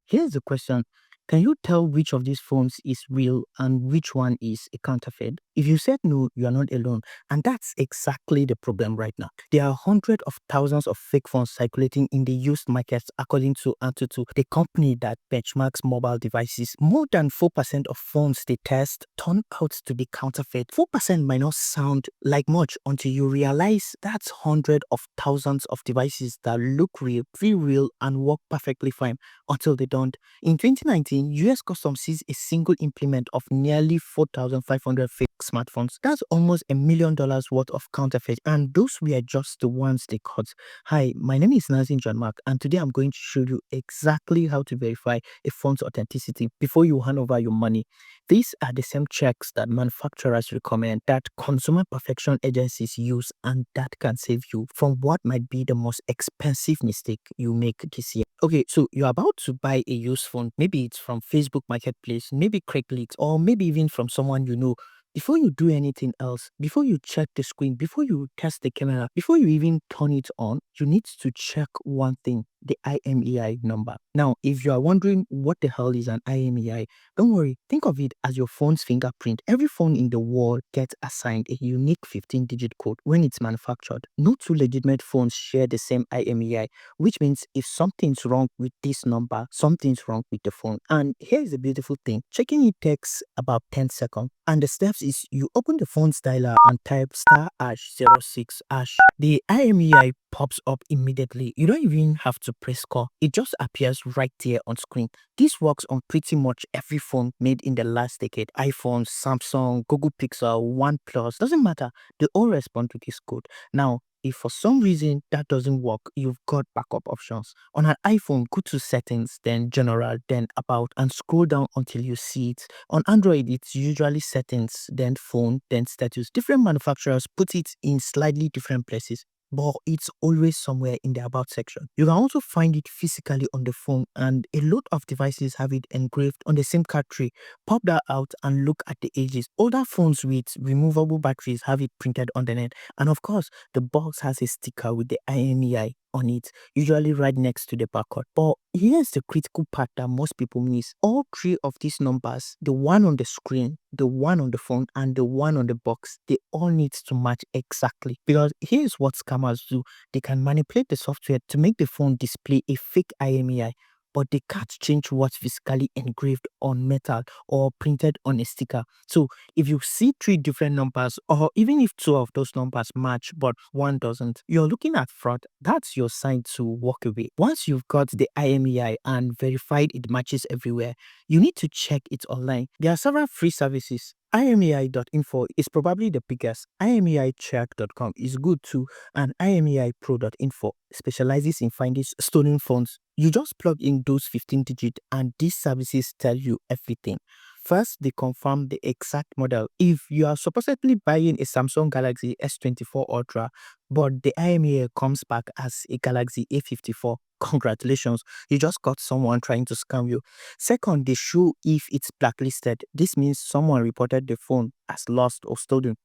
Here's the question. Can you tell which of these phones is real and which one is a counterfeit? If you said no, you are not alone. And that's exactly the problem right now. There are hundreds of thousands of fake phones circulating in the used markets, according to Antutu, the company that benchmarks mobile devices. More than 4% of phones they test turn out to be counterfeit. 4% might not sound like much until you realize that's hundreds of thousands of devices that look real, feel real, and work perfectly fine until they don't. In 2019, US Customs seized a single implement of nearly 4,500 fake smartphones. That's almost $1 million worth of counterfeit, and those were just the ones they caught. Hi, my name is Nancy John Mark, and today I'm going to show you exactly how to verify a phone's authenticity before you hand over your money. These are the same checks that manufacturers recommend, that consumer perfection agencies use, and that can save you from what might be the most expensive mistake you make this year. Okay, so you're about to buy a used phone. Maybe it's from Facebook Marketplace, maybe Craigslist, or maybe even from someone you know. Before you do anything else, before you check the screen, before you test the camera, before you even turn it on, you need to check one thing: the IMEI number. Now, if you are wondering what the hell is an IMEI, don't worry. Think of it as your phone's fingerprint. Every phone in the world gets assigned a unique 15-digit code when it's manufactured. No two legitimate phones share the same IMEI, which means if something's wrong with this number, something's wrong with the phone. And here's the beautiful thing: checking it takes about 10 seconds. And the steps is you open the phone's dialer and type star hash 06 hash. The IMEI pops up immediately. You don't even have to press call. It just appears right there on screen. This works on pretty much every phone made in the last decade. iPhone, Samsung, Google Pixel, OnePlus, doesn't matter. They all respond to this code. Now, if for some reason that doesn't work, you've got backup options. On an iPhone, go to settings, then general, then about, and scroll down until you see it. On Android, it's usually settings, then phone, then status. Different manufacturers put it in slightly different places, but it's always somewhere in the about section. You can also find it physically on the phone, and a lot of devices have it engraved on the SIM card tray. Pop that out and look at the edges. Older phones with removable batteries have it printed on the net, and of course, the box has a sticker with the IMEI on it, usually right next to the barcode. But here's the critical part that most people miss. All three of these numbers, the one on the screen, the one on the phone, and the one on the box, they all need to match exactly. Because here's what scammers do: they can manipulate the software to make the phone display a fake IMEI, but they can't change what's physically engraved on metal or printed on a sticker. So if you see three different numbers, or even if two of those numbers match but one doesn't, you're looking at fraud. That's your sign to walk away. Once you've got the IMEI and verified it matches everywhere, you need to check it online. There are several free services. IMEI.info is probably the biggest. IMEIcheck.com is good too, and IMEIPro.info specializes in finding stolen phones. You just plug in those 15 digits and these services tell you everything. First, they confirm the exact model. If you are supposedly buying a Samsung Galaxy S24 Ultra, but the IMEI comes back as a Galaxy A54, congratulations, you just got someone trying to scam you. Second, they show if it's blacklisted. This means someone reported the phone as lost or stolen.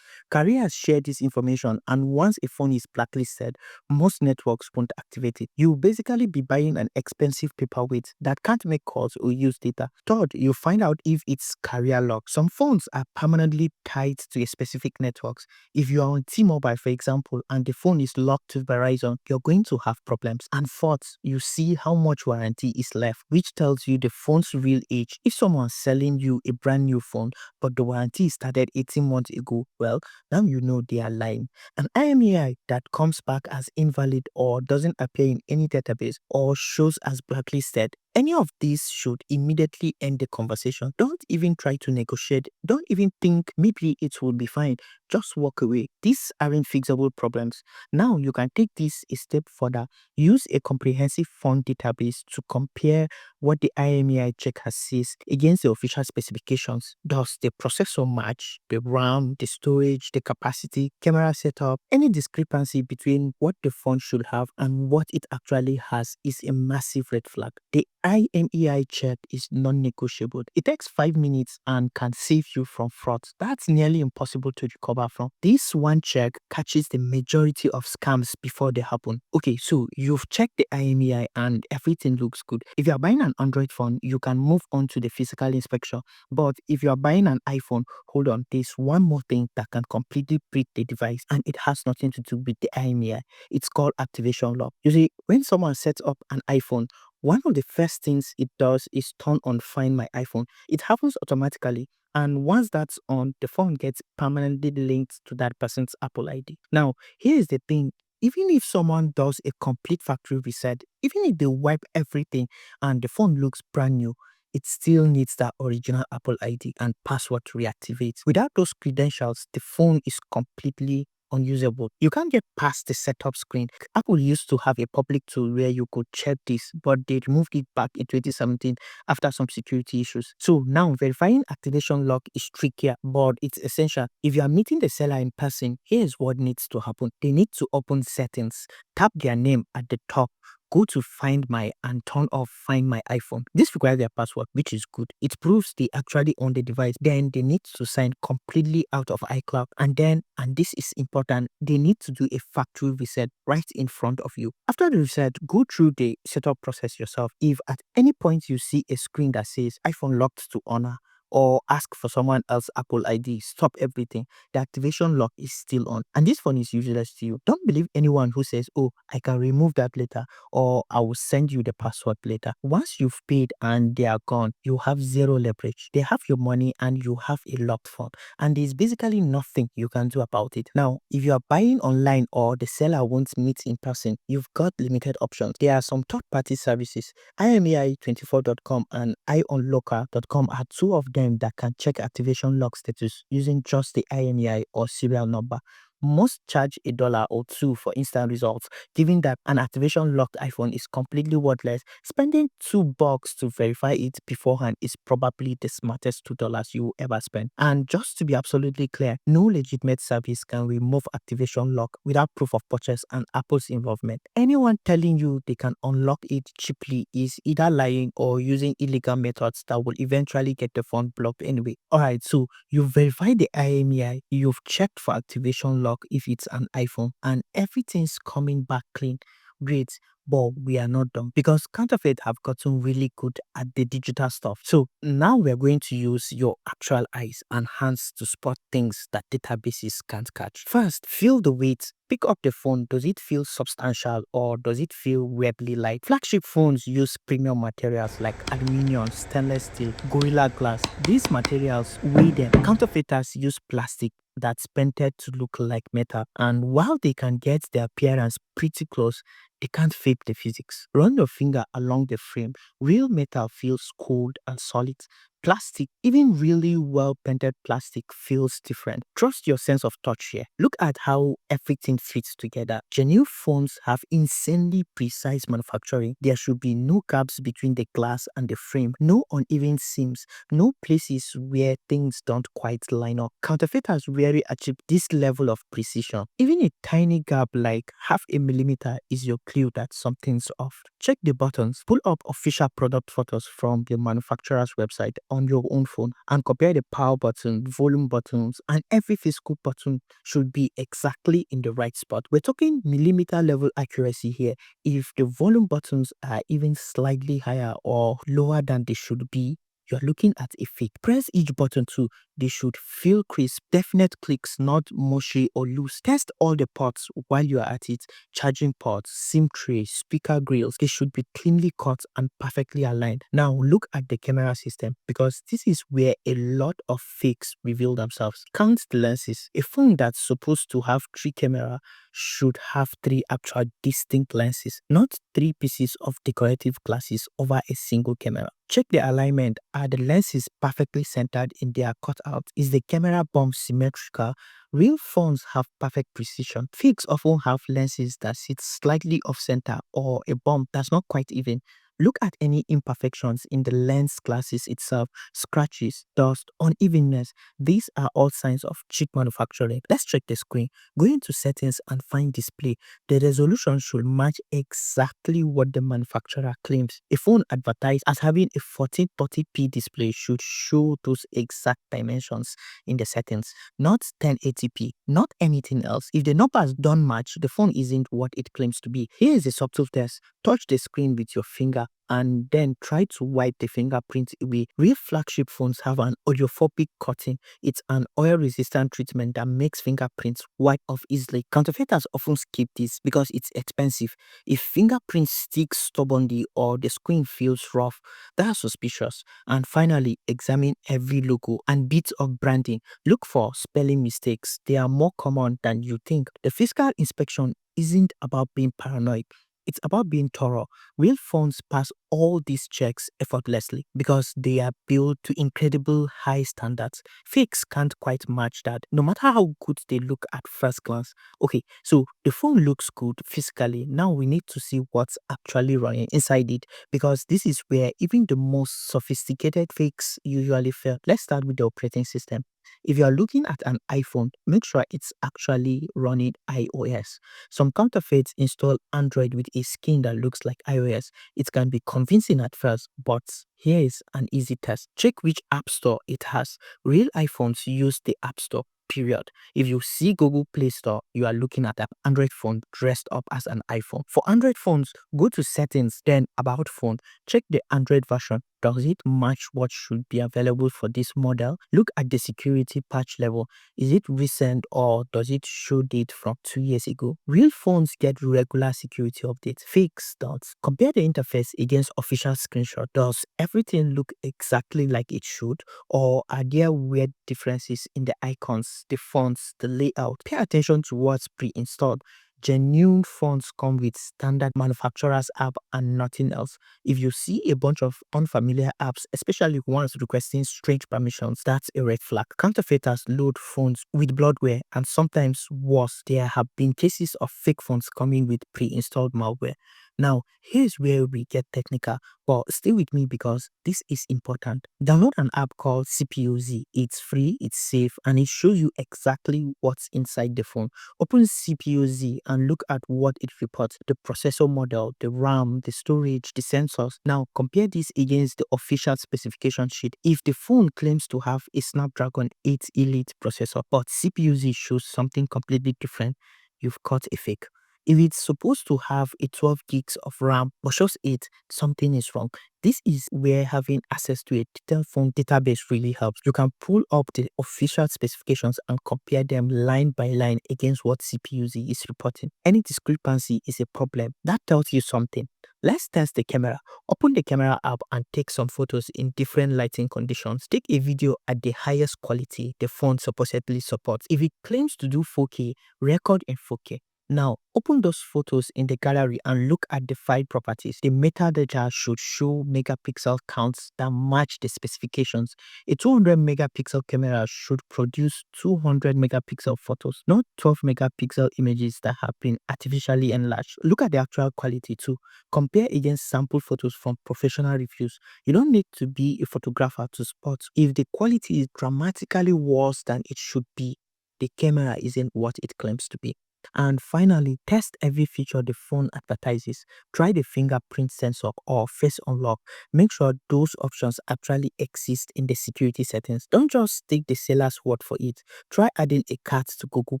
Carriers share this information, and once a phone is blacklisted, most networks won't activate it. You'll basically be buying an expensive paperweight that can't make calls or use data. Third, you'll find out if it's carrier locked. Some phones are permanently tied to a specific networks. If you are on T-Mobile, for example, and the phone is locked to Verizon, you're going to have problems. And fourth, you see how much warranty is left, which tells you the phone's real age. If someone's selling you a brand new phone, but the warranty started 18 months ago, well, now you know they are lying. An IMEI that comes back as invalid or doesn't appear in any database or shows as blacklisted, any of these should immediately end the conversation. Don't even try to negotiate. Don't even think maybe it will be fine. Just walk away. These aren't fixable problems. Now you can take this a step further. Use a comprehensive phone database to compare what the IMEI checker says against the official specifications. Does the processor match? The RAM, the storage, the capacity, camera setup? Any discrepancy between what the phone should have and what it actually has is a massive red flag. The IMEI check is non-negotiable. It takes 5 minutes and can save you from fraud. That's nearly impossible to recover from. This one check catches the majority of scams before they happen. Okay, so you've checked the IMEI and everything looks good. If you're buying an Android phone, you can move on to the physical inspection. But if you're buying an iPhone, hold on, there's one more thing that can completely break the device, and it has nothing to do with the IMEI. It's called activation lock. You see, when someone sets up an iPhone, one of the first things it does is turn on Find My iPhone. It happens automatically. And once that's on, the phone gets permanently linked to that person's Apple ID. Now, here's the thing. Even if someone does a complete factory reset, even if they wipe everything and the phone looks brand new, it still needs that original Apple ID and password to reactivate. Without those credentials, the phone is completely unusable. You can't get past the setup screen. Apple used to have a public tool where you could check this, but they removed it back in 2017 after some security issues. So now verifying activation lock is trickier, but it's essential. If you are meeting the seller in person, here's what needs to happen. They need to open settings, tap their name at the top, go to Find My and turn off Find My iPhone. This requires their password, which is good. It proves they actually own the device. Then they need to sign completely out of iCloud. And then, and this is important, they need to do a factory reset right in front of you. After the reset, go through the setup process yourself. If at any point you see a screen that says iPhone locked to honor, or ask for someone else's Apple ID, stop everything. The activation lock is still on. And this phone is useless to you. Don't believe anyone who says, oh, I can remove that later, or I will send you the password later. Once you've paid and they are gone, you have zero leverage. They have your money and you have a locked phone. And there's basically nothing you can do about it. Now, if you are buying online or the seller won't meet in person, you've got limited options. There are some third-party services. IMEI24.com and ionlocker.com are two of them that can check activation lock status using just the IMEI or serial number. Most charge $1 or $2 for instant results, given that an activation locked iPhone is completely worthless. Spending $2 to verify it beforehand is probably the smartest $2 you will ever spend. And just to be absolutely clear, no legitimate service can remove activation lock without proof of purchase and Apple's involvement. Anyone telling you they can unlock it cheaply is either lying or using illegal methods that will eventually get the phone blocked anyway. Alright, so you verify the IMEI, you've checked for activation lock if it's an iPhone, and everything's coming back clean. Great, but we are not done because counterfeit have gotten really good at the digital stuff. So now we're going to use your actual eyes and hands to spot things that databases can't catch. First, feel the weight. Pick up the phone. Does it feel substantial or does it feel weirdly light? Flagship phones use premium materials like aluminium, stainless steel, Gorilla Glass. These materials weigh them. Counterfeiters use plastic that's painted to look like metal, and while they can get the appearance pretty close, they can't fake the physics. Run your finger along the frame. Real metal feels cold and solid. Plastic, even really well painted plastic, feels different. Trust your sense of touch here. Look at how everything fits together. Genuine phones have insanely precise manufacturing. There should be no gaps between the glass and the frame, no uneven seams, no places where things don't quite line up. Counterfeiters rarely achieve this level of precision. Even a tiny gap like half a millimeter is your clue that something's off. Check the buttons. Pull up official product photos from the manufacturer's website on your own phone and compare the power button, volume buttons, and every physical button should be exactly in the right spot. We're talking millimeter level accuracy here. If the volume buttons are even slightly higher or lower than they should be, you're looking at a fake. Press each button too. They should feel crisp, definite clicks, not mushy or loose. Test all the ports while you are at it. Charging ports, SIM trays, speaker grills, they should be cleanly cut and perfectly aligned. Now look at the camera system because this is where a lot of fakes reveal themselves. Count the lenses. A phone that's supposed to have 3 cameras should have 3 actual distinct lenses, not 3 pieces of decorative glasses over a single camera. Check the alignment. Are the lenses perfectly centered in their cutout? Is the camera bump symmetrical? Real phones have perfect precision. Fakes often have lenses that sit slightly off center or a bump that's not quite even. Look at any imperfections in the lens glasses itself, scratches, dust, unevenness. These are all signs of cheap manufacturing. Let's check the screen. Go into settings and find display. The resolution should match exactly what the manufacturer claims. A phone advertised as having a 1440p display should show those exact dimensions in the settings, not 1080p, not anything else. If the numbers don't match, the phone isn't what it claims to be. Here is a subtle test. Touch the screen with your finger and then try to wipe the fingerprint away. Real flagship phones have an oleophobic coating. It's an oil-resistant treatment that makes fingerprints wipe off easily. Counterfeiters often skip this because it's expensive. If fingerprints stick stubbornly or the screen feels rough, that's suspicious. And finally, examine every logo and bit of branding. Look for spelling mistakes. They are more common than you think. The physical inspection isn't about being paranoid. It's about being thorough. Real phones pass all these checks effortlessly because they are built to incredible high standards. Fakes can't quite match that, no matter how good they look at first glance. Okay, so the phone looks good physically. Now we need to see what's actually running inside it because this is where even the most sophisticated fakes usually fail. Let's start with the operating system. If you are looking at an iPhone, make sure it's actually running iOS. Some counterfeits install Android with a skin that looks like iOS. It can be convincing at first, but here is an easy test. Check which app store it has. Real iPhones use the app store. Period. If you see Google Play Store, you are looking at an Android phone dressed up as an iPhone. For Android phones, go to settings, then about phone. Check the Android version. Does it match what should be available for this model? Look at the security patch level. Is it recent or does it show date from 2 years ago? Real phones get regular security updates. Fakes don't. Compare the interface against official screenshot. Does everything look exactly like it should? Or are there weird differences in the icons, the fonts, the layout? Pay attention to what's pre-installed. Genuine phones come with standard manufacturer's app and nothing else. If you see a bunch of unfamiliar apps, especially ones requesting strange permissions, that's a red flag. Counterfeiters load phones with bloatware, and sometimes worse, there have been cases of fake phones coming with pre-installed malware. Now, here's where we get technical, but stay with me because this is important. Download an app called CPUZ. It's free, it's safe, and it shows you exactly what's inside the phone. Open CPUZ and look at what it reports: the processor model, the RAM, the storage, the sensors. Now, compare this against the official specification sheet. If the phone claims to have a Snapdragon 8 Elite processor, but CPUZ shows something completely different, you've caught a fake. If it's supposed to have a 12 gigs of RAM but shows 8, something is wrong. This is where having access to a detailed phone database really helps. You can pull up the official specifications and compare them line by line against what CPUZ is reporting. Any discrepancy is a problem. That tells you something. Let's test the camera. Open the camera app and take some photos in different lighting conditions. Take a video at the highest quality the phone supposedly supports. If it claims to do 4K, record in 4K. Now, open those photos in the gallery and look at the file properties. The metadata should show megapixel counts that match the specifications. A 200 megapixel camera should produce 200 megapixel photos, not 12 megapixel images that have been artificially enlarged. Look at the actual quality too. Compare against sample photos from professional reviews. You don't need to be a photographer to spot if the quality is dramatically worse than it should be. The camera isn't what it claims to be. And finally, test every feature the phone advertises. Try the fingerprint sensor or face unlock. Make sure those options actually exist in the security settings. Don't just take the seller's word for it. Try adding a card to Google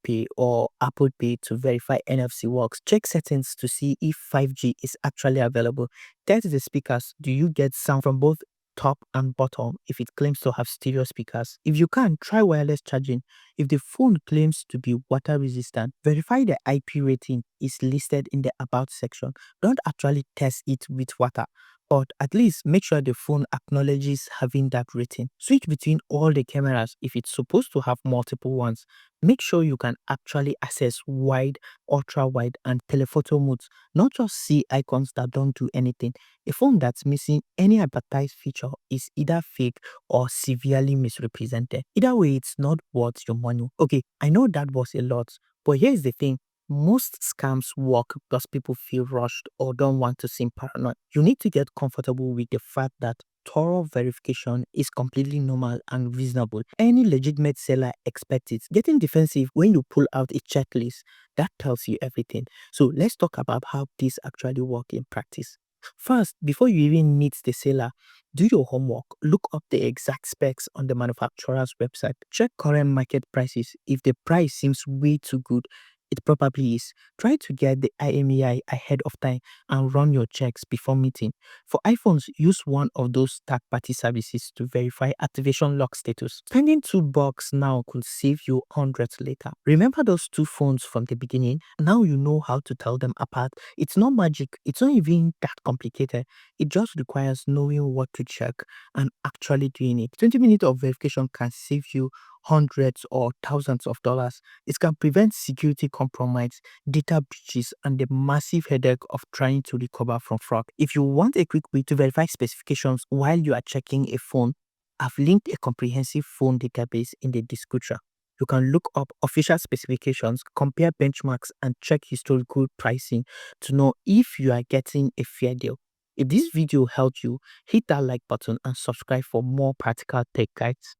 Pay or Apple Pay to verify NFC works. Check settings to see if 5G is actually available. Test the speakers. Do you get sound from both top and bottom if it claims to have stereo speakers? If you can, try wireless charging. If the phone claims to be water resistant, verify the IP rating is listed in the about section. Don't actually test it with water, but at least make sure the phone acknowledges having that rating. Switch between all the cameras if it's supposed to have multiple ones. Make sure you can actually access wide, ultra wide, and telephoto modes, not just see icons that don't do anything. A phone that's missing any advertised feature is either fake or severely misrepresented. Either way, it's not worth your money. Okay, I know that was a lot, but here's the thing. Most scams work because people feel rushed or don't want to seem paranoid. You need to get comfortable with the fact that thorough verification is completely normal and reasonable. Any legitimate seller expects it. Getting defensive when you pull out a checklist, that tells you everything. So let's talk about how this actually works in practice. First, before you even meet the seller, do your homework. Look up the exact specs on the manufacturer's website. Check current market prices. If the price seems way too good, it probably is. Try to get the IMEI ahead of time and run your checks before meeting. For iPhones, use one of those third-party services to verify activation lock status. Spending $2 now could save you hundreds later. Remember those two phones from the beginning? Now you know how to tell them apart. It's not magic. It's not even that complicated. It just requires knowing what to check and actually doing it. 20 minutes of verification can save you hundreds or thousands of dollars. It can prevent security compromise, data breaches, and the massive headache of trying to recover from fraud. If you want a quick way to verify specifications while you are checking a phone, I've linked a comprehensive phone database in the description. You can look up official specifications, compare benchmarks, and check historical pricing to know if you are getting a fair deal. If this video helped you, hit that like button and subscribe for more practical tech guides.